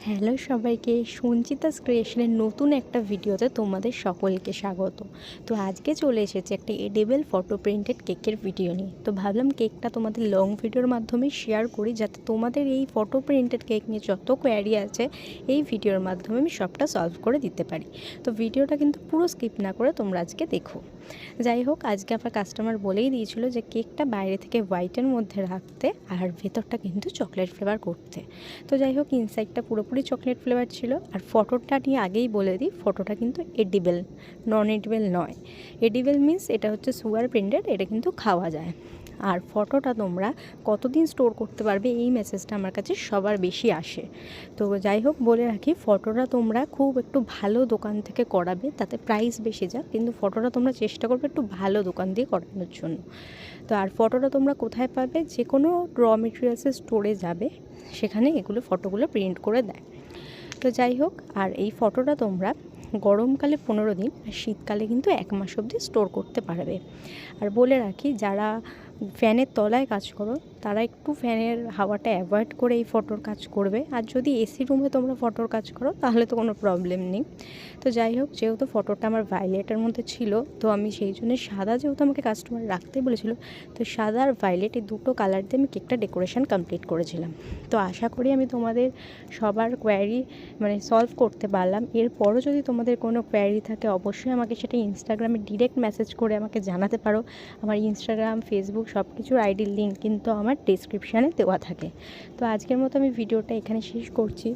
Hello সবাইকে, সঞ্চিতাস ক্রিয়েশনের নতুন একটা ভিডিওতে তোমাদের সকলকে স্বাগত। তো আজকে চলে এসেছে একটা এডিবল ফটো প্রিন্টেড কেকের ভিডিও নিয়ে। তো ভাবলাম কেকটা তোমাদের লং ভিডিওর মাধ্যমে শেয়ার করি, যাতে তোমাদের এই ফটো প্রিন্টেড কেক নিয়ে যত কোয়ারি আছে এই ভিডিওর মাধ্যমে আমি সবটা সলভ করে দিতে পারি। তো ভিডিওটা কিন্তু পুরো স্কিপ না করে তোমরা আজকে দেখো। যাই হোক, আজকে আমার কাস্টমার বলেই দিয়েছিল যে কেকটা বাইরে থেকে হোয়াইটের মধ্যে রাখতে আর ভেতরটা কিন্তু চকলেট ফ্লেভার করতে। তো যাই হোক, ইনসাইডটা পুরোপুরি চকলেট ফ্লেভার ছিল। আর ফটোটা নিয়ে আগেই বলে দিই, ফটোটা কিন্তু এডিবল, নন এডিবল নয়। এডিবল মিন্স এটা হচ্ছে সুগার প্রিন্টেড, এটা কিন্তু খাওয়া যায়। আর ফটোটা তোমরা কতদিন স্টোর করতে পারবে এই মেসেজটা আমার কাছে সবার বেশি আসে। তো যাই হোক, বলে রাখি, ফটোটা তোমরা খুব একটু ভালো দোকান থেকে করাবে, তাতে প্রাইস বেশি যাক, কিন্তু ফটোটা তোমরা চেষ্টা করবে একটু ভালো দোকান দিয়ে করানোর জন্য। তো আর ফটোটা তোমরা কোথায় পাবে? যে কোনো র মেটেরিয়ালসের স্টোরে যাবে, সেখানে এগুলো ফটোগুলো প্রিন্ট করে দেয়। তো যাই হোক, আর এই ফটোটা তোমরা গরমকালে 15 দিন আর শীতকালে কিন্তু 1 মাস অবধি স্টোর করতে পারবে। আর বলে রাখি, যারা ফ্যানের তলায় কাজ করো তারা একটু ফ্যানের হাওয়াটা অ্যাভয়েড করে এই ফটোর কাজ করবে। আর যদি এসি রুমে তোমরা ফটোর কাজ করো তাহলে তো কোনো প্রবলেম নেই। তো যাই হোক, যেহেতু ফটোটা আমার ভায়োলেটের মধ্যে ছিল, তো আমি সেই জন্য সাদা, যেহেতু আমাকে কাস্টমার রাখতে বলেছিল, তো সাদা আর ভায়োলেট এই দুটো কালার দিয়ে আমি কেকটা ডেকোরেশন কমপ্লিট করেছিলাম। তো আশা করি আমি তোমাদের সবার কোয়ারি সলভ করতে পারলাম। এরপরও যদি তোমাদের কোনো কোয়ারি থাকে, অবশ্যই আমাকে সেটা ইনস্টাগ্রামে ডিরেক্ট মেসেজ করে আমাকে জানাতে পারো। আমার ইনস্টাগ্রাম, ফেসবুক সব কিছুর আইডির লিঙ্ক কিন্তু আমার ডেসক্রিপশানে দেওয়া থাকে। তো আজকের মতো আমি ভিডিওটা এখানে শেষ করছি।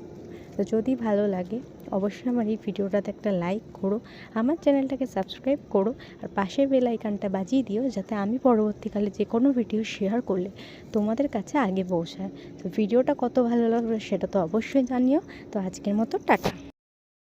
তো যদি ভালো লাগে অবশ্যই আমার এই ভিডিওটাতে একটা লাইক করো, আমার চ্যানেলটাকে সাবস্ক্রাইব করো, আর পাশের বেল আইকনটা বাজিয়ে দিও, যাতে আমি পরবর্তীকালে যে কোনো ভিডিও শেয়ার করলে তোমাদের কাছে আগে পৌঁছায়। তো ভিডিওটা কত ভালো লাগলো সেটা তো অবশ্যই জানিও। তো আজকের মতো টাটা।